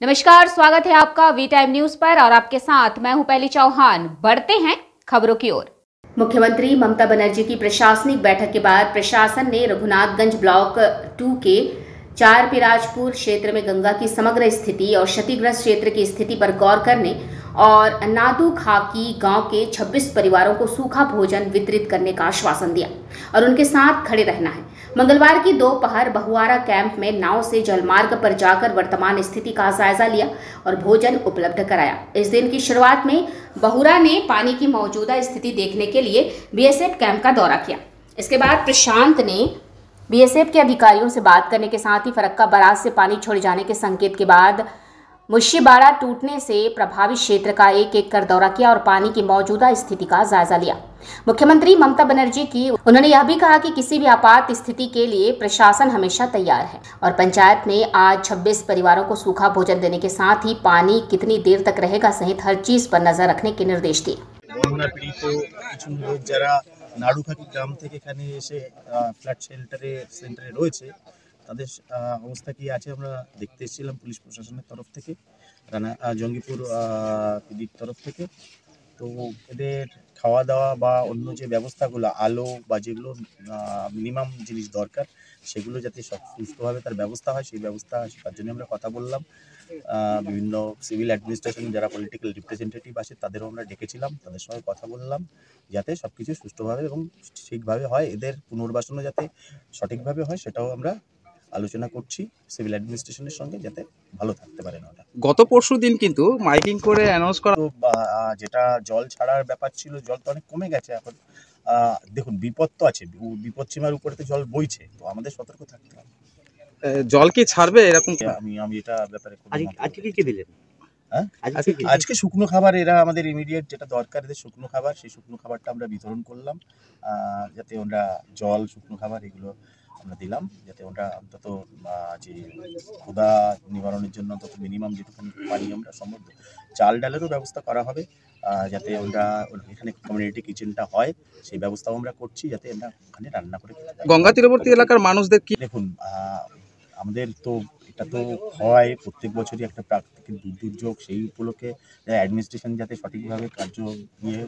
नमस्कार, स्वागत है आपका वी टाइम न्यूज पर और आपके साथ मैं हूं पहली चौहान। बढ़ते हैं खबरों की ओर। मुख्यमंत्री ममता बनर्जी की प्रशासनिक बैठक के बाद प्रशासन ने रघुनाथगंज ब्लॉक 2 के चारपिराजपुर क्षेत्र में गंगा की समग्र स्थिति और क्षतिग्रस्त क्षेत्र की स्थिति पर गौर करने और नादू खाकी गांव के 26 परिवारों को सूखा भोजन वितरित करने का आश्वासन दिया और उनके साथ खड़े रहना है। मंगलवार की दोपहर बहुआरा कैंप में नाव से जलमार्ग पर जाकर वर्तमान स्थिति का जायजा लिया और भोजन उपलब्ध कराया। इस दिन की शुरुआत में बहुरा ने पानी की मौजूदा स्थिति देखने के लिए बीएसएफ कैंप का दौरा किया। इसके बाद प्रशांत ने बीएसएफ के अधिकारियों से बात करने के साथ ही फरक्का बराज से पानी छोड़े जाने के संकेत के बाद मुशीबाड़ा टूटने से प्रभावित क्षेत्र का एक एक कर दौरा किया और पानी की मौजूदा स्थिति का जायजा लिया। मुख्यमंत्री ममता बनर्जी की उन्होंने यह भी कहा कि किसी भी आपात स्थिति के लिए प्रशासन हमेशा तैयार है और पंचायत ने आज 26 परिवारों को सूखा भोजन देने के साथ ही पानी कितनी देर तक रहेगा सहित हर चीज पर नजर रखने के निर्देश दिए। নাড়ুখাকি গ্রাম থেকে এখানে এসে ফ্ল্যাট সেন্টারে রয়েছে, তাদের অবস্থা কি আছে আমরা দেখতে এসেছিলাম পুলিশ প্রশাসনের তরফ থেকে, জঙ্গিপুর পিডির তরফ থেকে। তো এদের খাওয়া দাওয়া বা অন্য যে ব্যবস্থাগুলো আলো বা যেগুলো মিনিমাম জিনিস দরকার সেগুলো যাতে সব সুস্থভাবে তার ব্যবস্থা হয় সেই ব্যবস্থা তার জন্য আমরা কথা বললাম। বিভিন্ন সিভিল অ্যাডমিনিস্ট্রেশন যারা পলিটিক্যাল রিপ্রেজেন্টেটিভ আছে তাদেরও আমরা ডেকেছিলাম, তাদের সঙ্গে কথা বললাম যাতে সব কিছু সুষ্ঠুভাবে এবং ঠিকভাবে হয়, এদের পুনর্বাসনও যাতে সঠিকভাবে হয় সেটাও আমরা আলোচনা করছি সিভিল অ্যাডমিনিস্ট্রেশনের সঙ্গে যাতে ভালো থাকতে পারে না। ওটা গত পরশু দিন কিন্তু মাইকিং করে অ্যানাউন্স করা, যেটা জল ছাড়ার ব্যাপার ছিল, জল তো অনেক কমে গেছে এখন। দেখুন বিপদ তো আছে, বিপদ সীমার উপরে তো জল বইছে, তো আমাদের সতর্ক থাকতে হবে। জল কি ছাড়বে এরকম? আমি এটা ব্যাপারে আজকে কি দিলেন? হ্যাঁ, আজকে শুকনো খাবার, এরা আমাদের ইমিডিয়েট যেটা দরকার এদের শুকনো খাবার, সেই শুকনো খাবারটা আমরা বিতরণ করলাম, যাতে ওরা জল শুকনো খাবার এগুলো আমরা দিলাম যাতে ওরা অন্তত যে ক্ষুধা নিবারণের জন্য অন্তত মিনিমাম যেটুকুনি পানি আমরা সম্ভব। চাল ডালেরও ব্যবস্থা করা হবে যাতে ওরা এখানে কমিউনিটি কিচেনটা হয়, সেই ব্যবস্থাও আমরা করছি যাতে আমরা ওখানে রান্না করে খেতে পারি। গঙ্গা তীরবর্তী এলাকার মানুষদের কি দেখুন, আমাদের তো এটা তো হয় প্রত্যেক বছরই একটা প্রাকৃতিক দুর্যোগ, সেই উপলক্ষে অ্যাডমিনিস্ট্রেশন যাতে সঠিকভাবে কার্য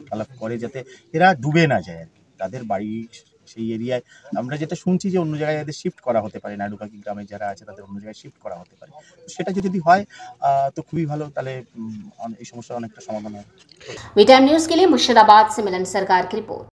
কলাপ করে যাতে এরা ডুবে না যায় আর কি, তাদের বাড়ি সেই এরিয়ায়। আমরা যেটা শুনছি যে অন্য জায়গায় যাদের শিফট করা হতে পারে, নাড়ুখাকি গ্রামে যারা আছে তাদের অন্য জায়গায় শিফট করা হতে পারে, সেটা যদি হয় তো খুবই ভালো, তাহলে এই সমস্যার অনেকটা সমাধান হবে। वी टाइम न्यूज के लिए मुर्शिदाबाद से मिलन सरकार की रिपोर्ट।